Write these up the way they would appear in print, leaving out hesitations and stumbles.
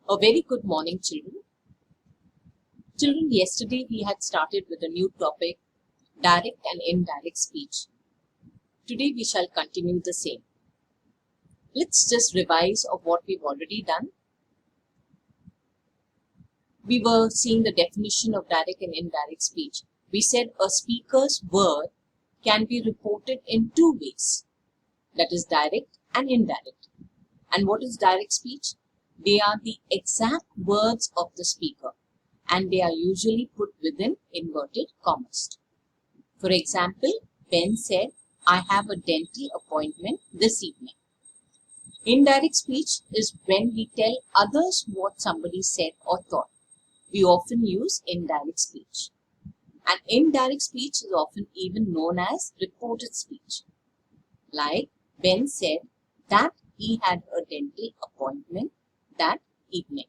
A very good morning, children. Children, yesterday we had started with a new topic, direct and indirect speech. Today we shall continue the same. Let's just revise of what we've already done. We were seeing the definition of direct and indirect speech. We said a speaker's word can be reported in two ways, that is direct and indirect. And what is direct speech? They are the exact words of the speaker, and they are usually put within inverted commas. For example, Ben said, I have a dental appointment this evening. Indirect speech is when we tell others what somebody said or thought. We often use indirect speech. And indirect speech is often even known as reported speech. Like Ben said that he had a dental appointment that evening.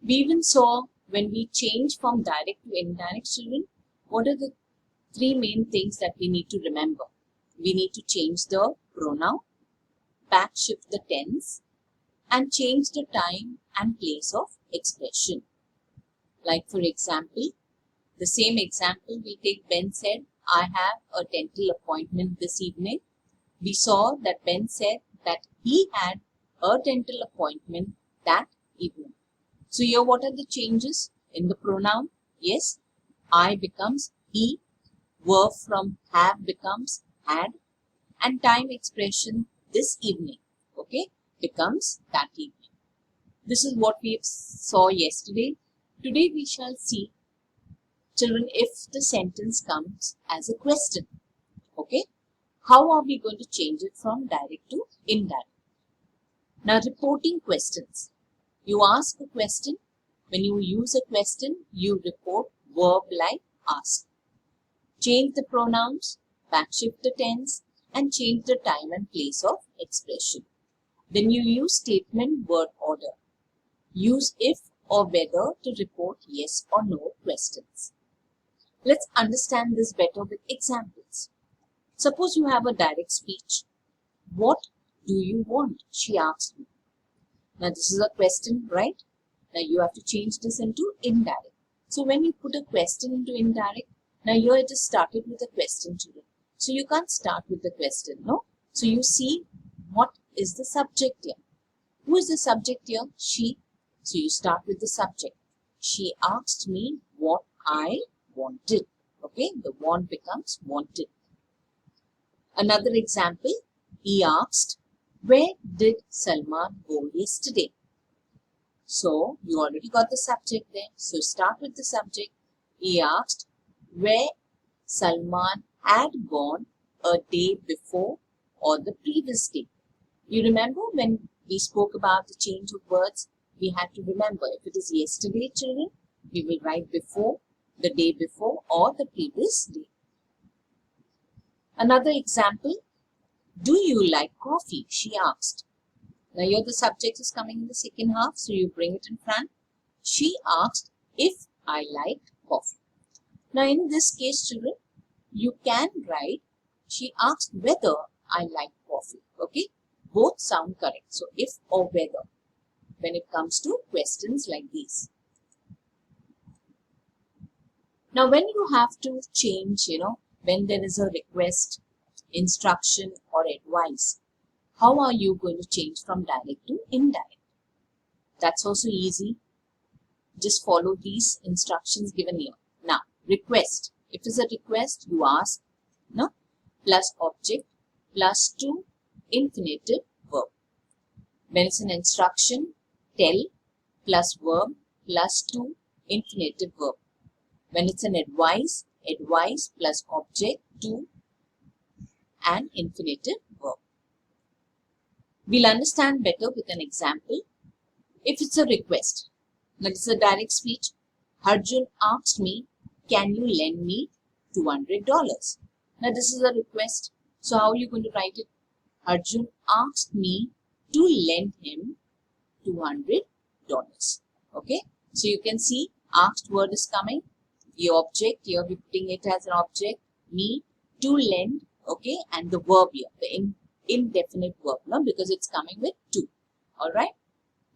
We even saw when we change from direct to indirect, children, what are the three main things that we need to remember? We need to change the pronoun, back shift the tense, and change the time and place of expression. Like for example, the same example we take. Ben said, I have a dental appointment this evening. We saw that Ben said that he had a dental appointment that evening. So here what are the changes in the pronoun? Yes, I becomes he, verb from have becomes had, and time expression this evening, okay, becomes that evening. This is what we saw yesterday. Today we shall see, children, if the sentence comes as a question, okay, how are we going to change it from direct to indirect? Now, reporting questions. You ask a question. When you use a question, you report verb like ask. Change the pronouns, backshift the tense, and change the time and place of expression. Then you use statement word order. Use if or whether to report yes or no questions. Let's understand this better with examples. Suppose you have a direct speech. What do you want? She asked me. Now this is a question, right? Now you have to change this into indirect. So when you put a question into indirect, now here it is started with a question, children. So you can't start with the question, no? So you see what is the subject here. Who is the subject here? She. So you start with the subject. She asked me what I wanted. Okay, the want becomes wanted. Another example, he asked, where did Salman go yesterday? So you already got the subject there. So start with the subject. He asked where Salman had gone a day before or the previous day. You remember when we spoke about the change of words? We had to remember if it is yesterday, children, we will write before, the day before, or the previous day. Another example, do you like coffee? She asked. Now here the subject is coming in the second half, so you bring it in front. She asked if I liked coffee. Now in this case, children, you can write, she asked whether I like coffee. Okay, both sound correct. So if or whether when it comes to questions like these. Now when you have to change, when there is a request, instruction or advice, how are you going to change from direct to indirect? That's also easy. Just follow these instructions given here. Now, request. If it's a request, you ask, no, plus object, plus to infinitive verb. When it's an instruction, tell, plus verb, plus to infinitive verb. When it's an advice, advice plus object, to and infinitive verb. We'll understand better with an example. If it's a request, that is a direct speech. Arjun asked me, can you lend me $200? Now this is a request. So how are you going to write it? Arjun asked me to lend him $200. Okay. So you can see asked word is coming. The object, here we're putting it as an object. Me, to lend. Okay. And the verb here, the indefinite verb, no? Because it's coming with to. Alright.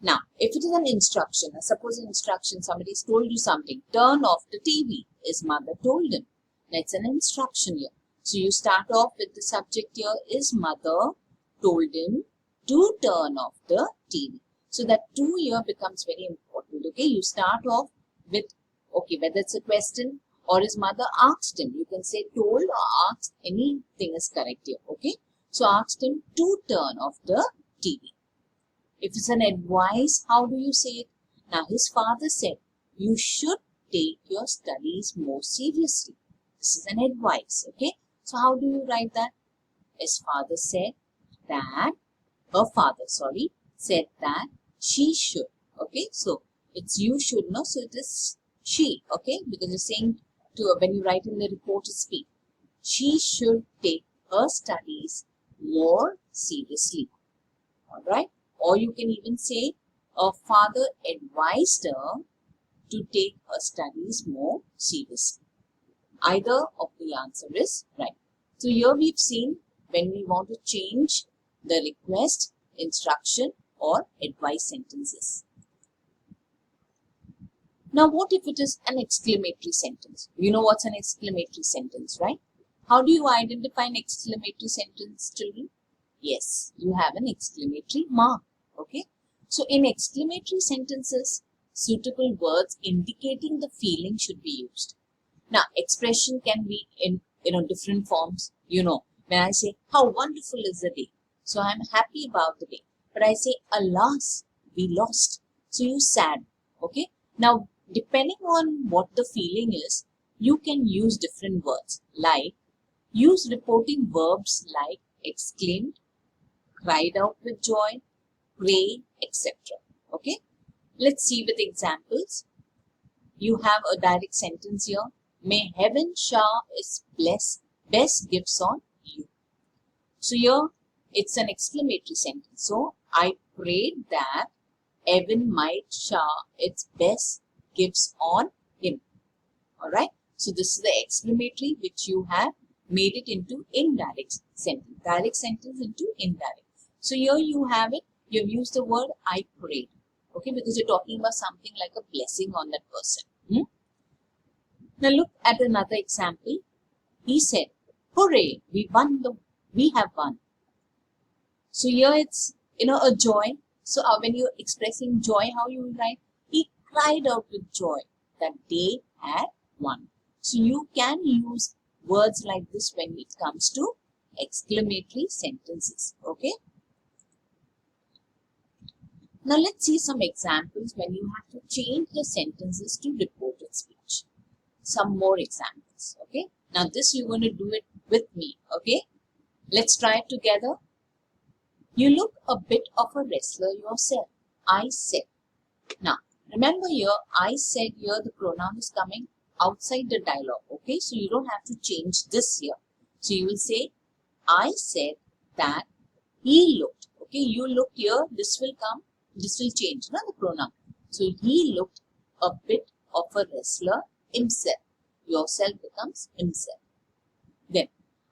Now, if it is an instruction, suppose an instruction, somebody's told you something, turn off the TV, his mother told him. That's an instruction here. So you start off with the subject here, his mother told him to turn off the TV. So that to here becomes very important. Okay, you start off with, okay, whether it's a question or his mother asked him. You can say told or asked, anything is correct here. Okay, so asked him to turn off the TV. If it's an advice, how do you say it? Now, his father said, you should take your studies more seriously. This is an advice, okay? So, how do you write that? His father said that, her father, said that she should, okay? So, it's you should, no? So, it is she, okay? Because you're saying to her, when you write in the report to speak, she should take her studies more seriously, all right? Or you can even say, her father advised her to take her studies more seriously. Either of the answer is right. So here we've seen when we want to change the request, instruction or advice sentences. Now what if it is an exclamatory sentence? You know what's an exclamatory sentence, right? How do you identify an exclamatory sentence, children? Yes, you have an exclamatory mark. Okay, so in exclamatory sentences, suitable words indicating the feeling should be used. Now, expression can be in different forms. You know, when I say, how wonderful is the day? So I'm happy about the day. But I say, alas, we lost. So you sad. Okay, now depending on what the feeling is, you can use different words. Like, use reporting verbs like exclaimed, cried out with joy, pray, etc. Okay, let's see with examples. You have a direct sentence here. May heaven shower its best gifts on you. So here it's an exclamatory sentence. So I prayed that heaven might shower its best gifts on him. All right. So this is the exclamatory which you have made it into indirect sentence. Direct sentence into indirect. So here you have it. You have used the word I prayed, okay, because you're talking about something like a blessing on that person. Now look at another example. He said, hooray, we have won. So here it's, a joy. So when you're expressing joy, how you will write? He cried out with joy that they had won. So you can use words like this when it comes to exclamatory sentences, okay? Now let's see some examples when you have to change the sentences to reported speech. Some more examples, okay? Now this you're going to do it with me, okay? Let's try it together. You look a bit of a wrestler yourself. I said. Now remember here, I said here the pronoun is coming outside the dialogue, okay? So you don't have to change this here. So you will say, I said that he looked, okay? You looked here, this will come. This will change, the pronoun. So he looked a bit of a wrestler himself. Yourself becomes himself. Then,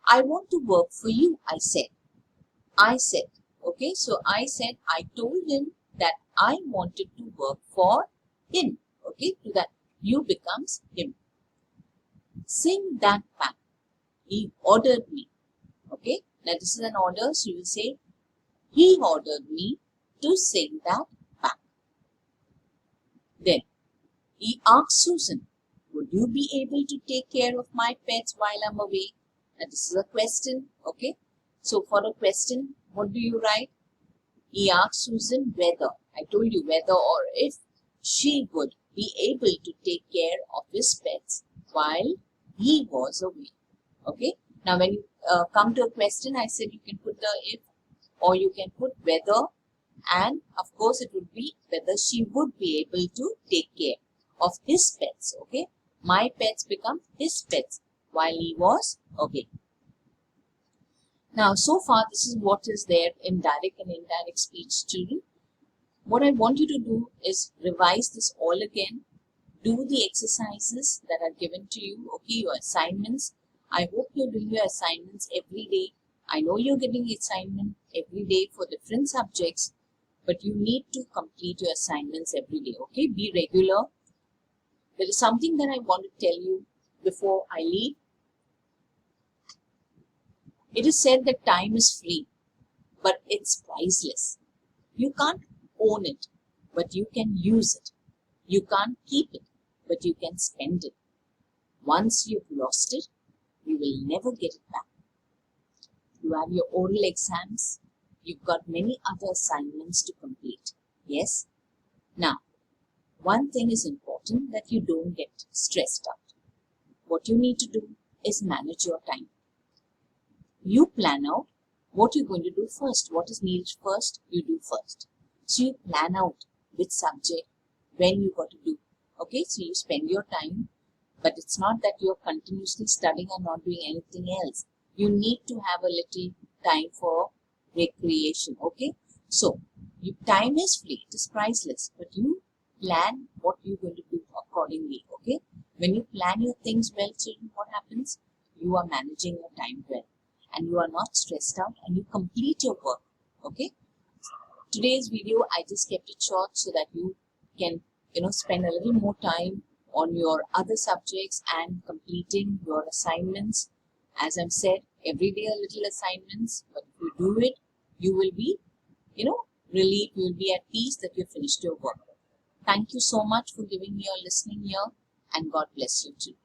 I want to work for you, I said. I said, okay, so I said, I told him that I wanted to work for him. Okay, to that, you becomes him. Sing that back. He ordered me. Okay, now this is an order, so you will say, he ordered me to sing that back. Then, he asked Susan, would you be able to take care of my pets while I'm away? And this is a question, okay? So for a question, what do you write? He asked Susan whether, I told you whether or if she would be able to take care of his pets while he was away. Okay? Now when you come to a question, I said you can put the if or you can put whether. And of course, it would be whether she would be able to take care of his pets. Okay, my pets become his pets while he was away. Now, so far, this is what is there in direct and indirect speech, children. What I want you to do is revise this all again. Do the exercises that are given to you. Okay, your assignments. I hope you're doing your assignments every day. I know you're getting assignment every day for different subjects. but you need to complete your assignments every day. Okay, be regular. There is something that I want to tell you before I leave. It is said that time is free, but it's priceless. You can't own it, but you can use it. You can't keep it, but you can spend it. Once you've lost it, you will never get it back. You have your oral exams. You've got many other assignments to complete. Yes? Now, one thing is important, that you don't get stressed out. What you need to do is manage your time. You plan out what you're going to do first. What is needed first, you do first. So you plan out which subject, when you got to do. Okay, so you spend your time, but it's not that you're continuously studying and not doing anything else. You need to have a little time for recreation. Okay, so time is free, it is priceless, but you plan what you're going to do accordingly. Okay, when you plan your things well, children, what happens? You are managing your time well, and you are not stressed out, and you complete your work. Okay, today's video I just kept it short so that you can spend a little more time on your other subjects and completing your assignments. As I've said, every day a little assignments, but if you do it, you will be relieved, you will be at peace that you finished your work. Thank you so much for giving me your listening ear, and God bless you too.